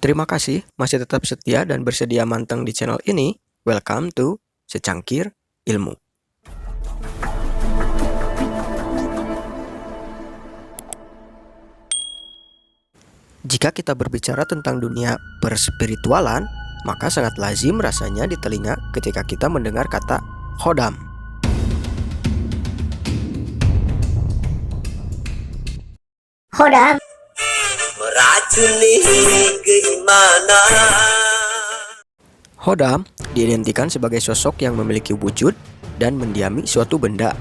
Terima kasih masih tetap setia dan bersedia manteng di channel ini. Welcome to Secangkir Ilmu. Jika kita berbicara tentang dunia perspiritualan, maka sangat lazim rasanya di telinga ketika kita mendengar kata khodam. Khodam meracuni keimanan. Khodam diidentikan sebagai sosok yang memiliki wujud dan mendiami suatu benda.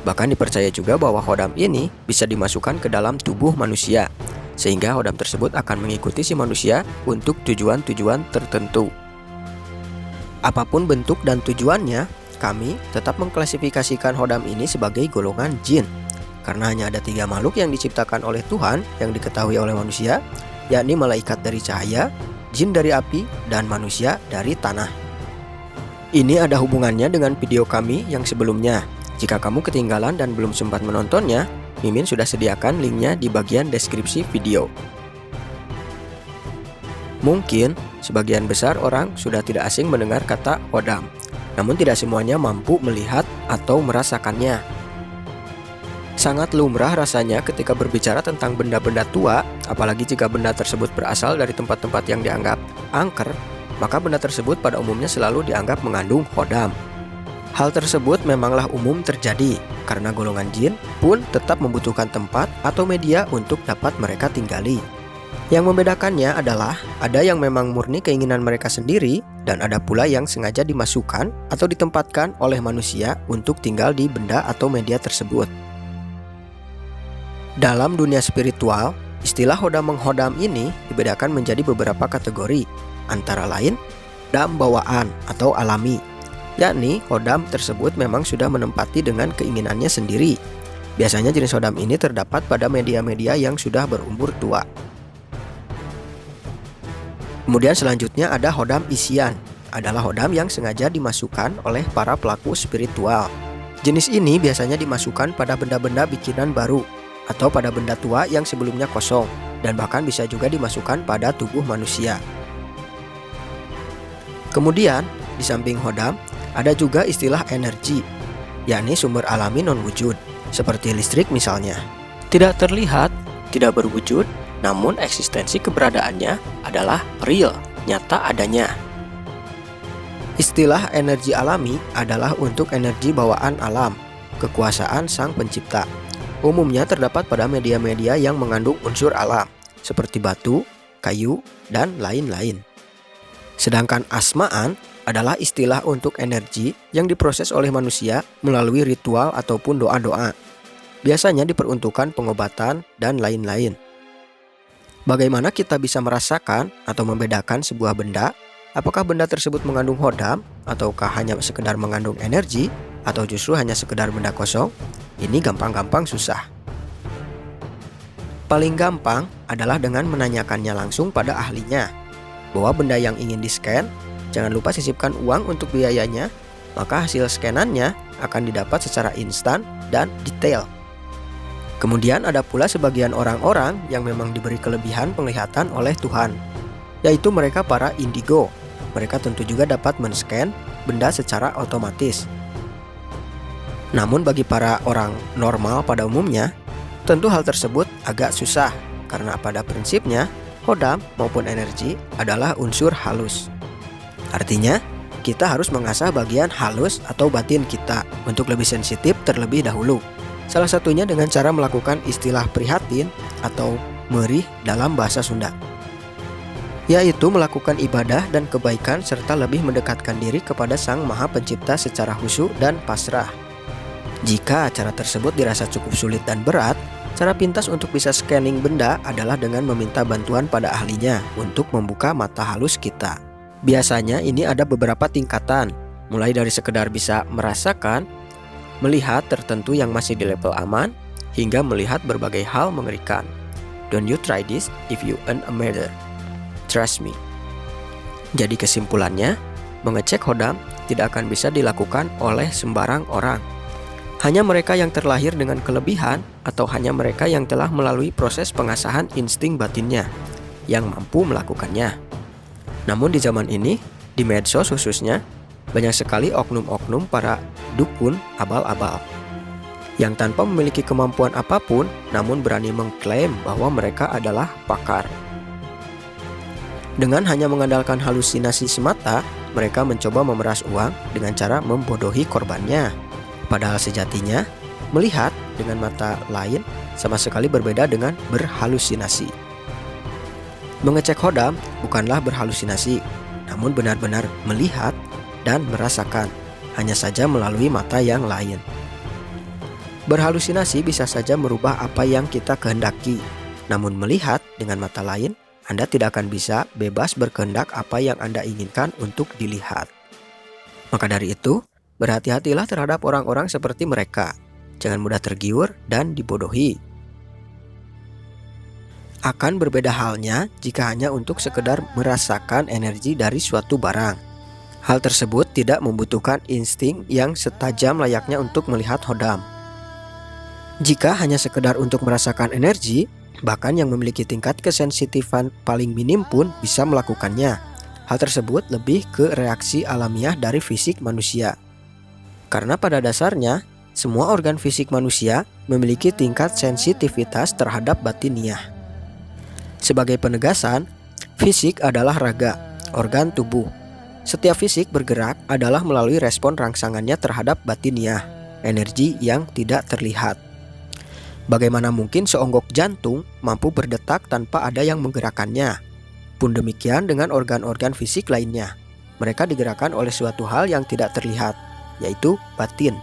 Bahkan dipercaya juga bahwa khodam ini bisa dimasukkan ke dalam tubuh manusia, sehingga khodam tersebut akan mengikuti si manusia untuk tujuan-tujuan tertentu. Apapun bentuk dan tujuannya, kami tetap mengklasifikasikan khodam ini sebagai golongan jin. Karena hanya ada 3 makhluk yang diciptakan oleh Tuhan yang diketahui oleh manusia, yakni malaikat dari cahaya, jin dari api, dan manusia dari tanah. Ini ada hubungannya dengan video kami yang sebelumnya. Jika kamu ketinggalan dan belum sempat menontonnya, Mimin sudah sediakan linknya di bagian deskripsi video. Mungkin sebagian besar orang sudah tidak asing mendengar kata khodam, namun tidak semuanya mampu melihat atau merasakannya. Sangat lumrah rasanya ketika berbicara tentang benda-benda tua, apalagi jika benda tersebut berasal dari tempat-tempat yang dianggap angker, maka benda tersebut pada umumnya selalu dianggap mengandung khodam. Hal tersebut memanglah umum terjadi, karena golongan jin pun tetap membutuhkan tempat atau media untuk dapat mereka tinggali. Yang membedakannya adalah ada yang memang murni keinginan mereka sendiri, dan ada pula yang sengaja dimasukkan atau ditempatkan oleh manusia untuk tinggal di benda atau media tersebut. Dalam dunia spiritual, istilah khodam menghodam ini dibedakan menjadi beberapa kategori, antara lain khodam bawaan atau alami, yakni khodam tersebut memang sudah menempati dengan keinginannya sendiri. Biasanya jenis khodam ini terdapat pada media-media yang sudah berumur tua. Kemudian selanjutnya ada khodam isian, adalah khodam yang sengaja dimasukkan oleh para pelaku spiritual. Jenis ini biasanya dimasukkan pada benda-benda bikinan baru, atau pada benda tua yang sebelumnya kosong, dan bahkan bisa juga dimasukkan pada tubuh manusia. Kemudian, di samping khodam, ada juga istilah energi, yakni sumber alami non-wujud, seperti listrik misalnya. Tidak terlihat, tidak berwujud, namun eksistensi keberadaannya adalah real, nyata adanya. Istilah energi alami adalah untuk energi bawaan alam, kekuasaan sang pencipta. Umumnya terdapat pada media-media yang mengandung unsur alam, seperti batu, kayu, dan lain-lain. Sedangkan asma'an adalah istilah untuk energi yang diproses oleh manusia melalui ritual ataupun doa-doa. Biasanya diperuntukkan pengobatan dan lain-lain. Bagaimana kita bisa merasakan atau membedakan sebuah benda? Apakah benda tersebut mengandung khodam, ataukah hanya sekedar mengandung energi, atau justru hanya sekedar benda kosong? Ini gampang-gampang susah. Paling gampang adalah dengan menanyakannya langsung pada ahlinya, bahwa benda yang ingin di-scan, jangan lupa sisipkan uang untuk biayanya, maka hasil scanannya akan didapat secara instan dan detail. Kemudian ada pula sebagian orang-orang yang memang diberi kelebihan penglihatan oleh Tuhan, yaitu mereka para indigo. Mereka tentu juga dapat men-scan benda secara otomatis. Namun bagi para orang normal pada umumnya, tentu hal tersebut agak susah, karena pada prinsipnya khodam maupun energi adalah unsur halus. Artinya, kita harus mengasah bagian halus atau batin kita untuk lebih sensitif terlebih dahulu. Salah satunya dengan cara melakukan istilah prihatin atau merih dalam bahasa Sunda, yaitu melakukan ibadah dan kebaikan serta lebih mendekatkan diri kepada Sang Maha Pencipta secara khusyuk dan pasrah. Jika acara tersebut dirasa cukup sulit dan berat, cara pintas untuk bisa scanning benda adalah dengan meminta bantuan pada ahlinya untuk membuka mata halus kita. Biasanya ini ada beberapa tingkatan, mulai dari sekedar bisa merasakan, melihat tertentu yang masih di level aman, hingga melihat berbagai hal mengerikan. Don't you try this if you earn a medal. Trust me. Jadi kesimpulannya, mengecek khodam tidak akan bisa dilakukan oleh sembarang orang. Hanya mereka yang terlahir dengan kelebihan atau hanya mereka yang telah melalui proses pengasahan insting batinnya, yang mampu melakukannya. Namun di zaman ini, di medsos khususnya, banyak sekali oknum-oknum para dukun abal-abal yang tanpa memiliki kemampuan apapun namun berani mengklaim bahwa mereka adalah pakar. Dengan hanya mengandalkan halusinasi semata, mereka mencoba memeras uang dengan cara membodohi korbannya. Padahal sejatinya, melihat dengan mata lain sama sekali berbeda dengan berhalusinasi. Mengecek hodam bukanlah berhalusinasi, namun benar-benar melihat dan merasakan, hanya saja melalui mata yang lain. Berhalusinasi bisa saja merubah apa yang kita kehendaki, namun melihat dengan mata lain, Anda tidak akan bisa bebas berkehendak apa yang Anda inginkan untuk dilihat. Maka dari itu, berhati-hatilah terhadap orang-orang seperti mereka. Jangan mudah tergiur dan dibodohi. Akan berbeda halnya jika hanya untuk sekedar merasakan energi dari suatu barang. Hal tersebut tidak membutuhkan insting yang setajam layaknya untuk melihat hodam. Jika hanya sekedar untuk merasakan energi, bahkan yang memiliki tingkat kesensitifan paling minim pun bisa melakukannya. Hal tersebut lebih ke reaksi alamiah dari fisik manusia. Karena pada dasarnya, semua organ fisik manusia memiliki tingkat sensitivitas terhadap batiniah. Sebagai penegasan, fisik adalah raga, organ tubuh. Setiap fisik bergerak adalah melalui respon rangsangannya terhadap batiniah, energi yang tidak terlihat. Bagaimana mungkin seonggok jantung mampu berdetak tanpa ada yang menggerakkannya? Pun demikian dengan organ-organ fisik lainnya. Mereka digerakkan oleh suatu hal yang tidak terlihat, yaitu batin.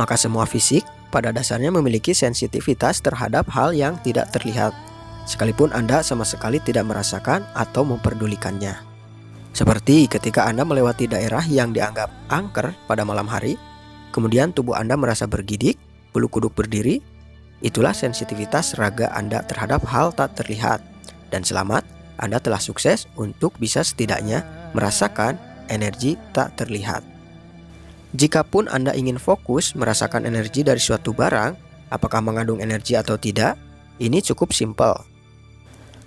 Maka semua fisik pada dasarnya memiliki sensitivitas terhadap hal yang tidak terlihat, sekalipun Anda sama sekali tidak merasakan atau memperdulikannya. Seperti ketika Anda melewati daerah yang dianggap angker pada malam hari, kemudian tubuh Anda merasa bergidik, bulu kuduk berdiri. Itulah sensitivitas raga Anda terhadap hal tak terlihat. Dan selamat, Anda telah sukses untuk bisa setidaknya merasakan energi tak terlihat. Jikapun Anda ingin fokus merasakan energi dari suatu barang, apakah mengandung energi atau tidak, ini cukup simpel.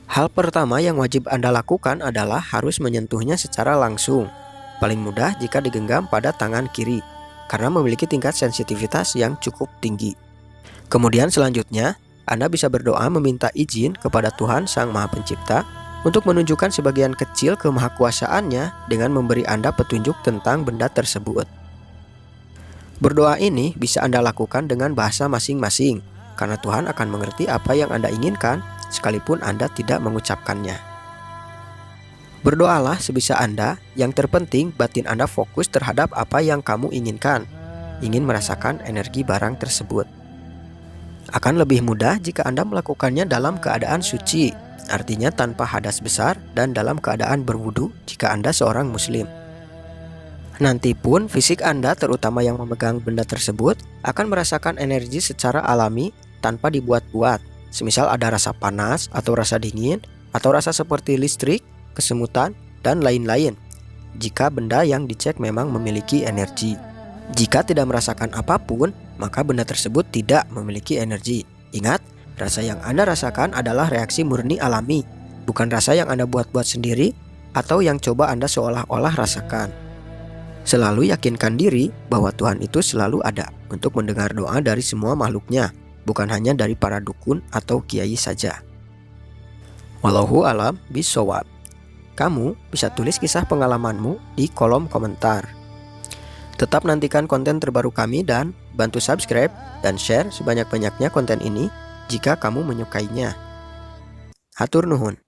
Hal pertama yang wajib Anda lakukan adalah harus menyentuhnya secara langsung. Paling mudah jika digenggam pada tangan kiri, karena memiliki tingkat sensitivitas yang cukup tinggi. Kemudian selanjutnya, Anda bisa berdoa meminta izin kepada Tuhan Sang Maha Pencipta untuk menunjukkan sebagian kecil kemahakuasaannya dengan memberi Anda petunjuk tentang benda tersebut. Berdoa ini bisa Anda lakukan dengan bahasa masing-masing, karena Tuhan akan mengerti apa yang Anda inginkan sekalipun Anda tidak mengucapkannya. Berdoalah sebisa Anda, yang terpenting batin Anda fokus terhadap apa yang kamu inginkan, ingin merasakan energi barang tersebut. Akan lebih mudah jika Anda melakukannya dalam keadaan suci, artinya tanpa hadas besar dan dalam keadaan berwudu jika Anda seorang muslim. Nanti pun fisik Anda, terutama yang memegang benda tersebut, akan merasakan energi secara alami tanpa dibuat-buat. Semisal ada rasa panas atau rasa dingin, atau rasa seperti listrik, kesemutan, dan lain-lain. Jika benda yang dicek memang memiliki energi. Jika tidak merasakan apapun, maka benda tersebut tidak memiliki energi. Ingat, rasa yang Anda rasakan adalah reaksi murni alami, bukan rasa yang Anda buat-buat sendiri atau yang coba Anda seolah-olah rasakan. Selalu yakinkan diri bahwa Tuhan itu selalu ada untuk mendengar doa dari semua makhluknya, bukan hanya dari para dukun atau kiai saja. Wallahu a'lam bishawab. Kamu bisa tulis kisah pengalamanmu di kolom komentar. Tetap nantikan konten terbaru kami dan bantu subscribe dan share sebanyak-banyaknya konten ini jika kamu menyukainya. Hatur nuhun.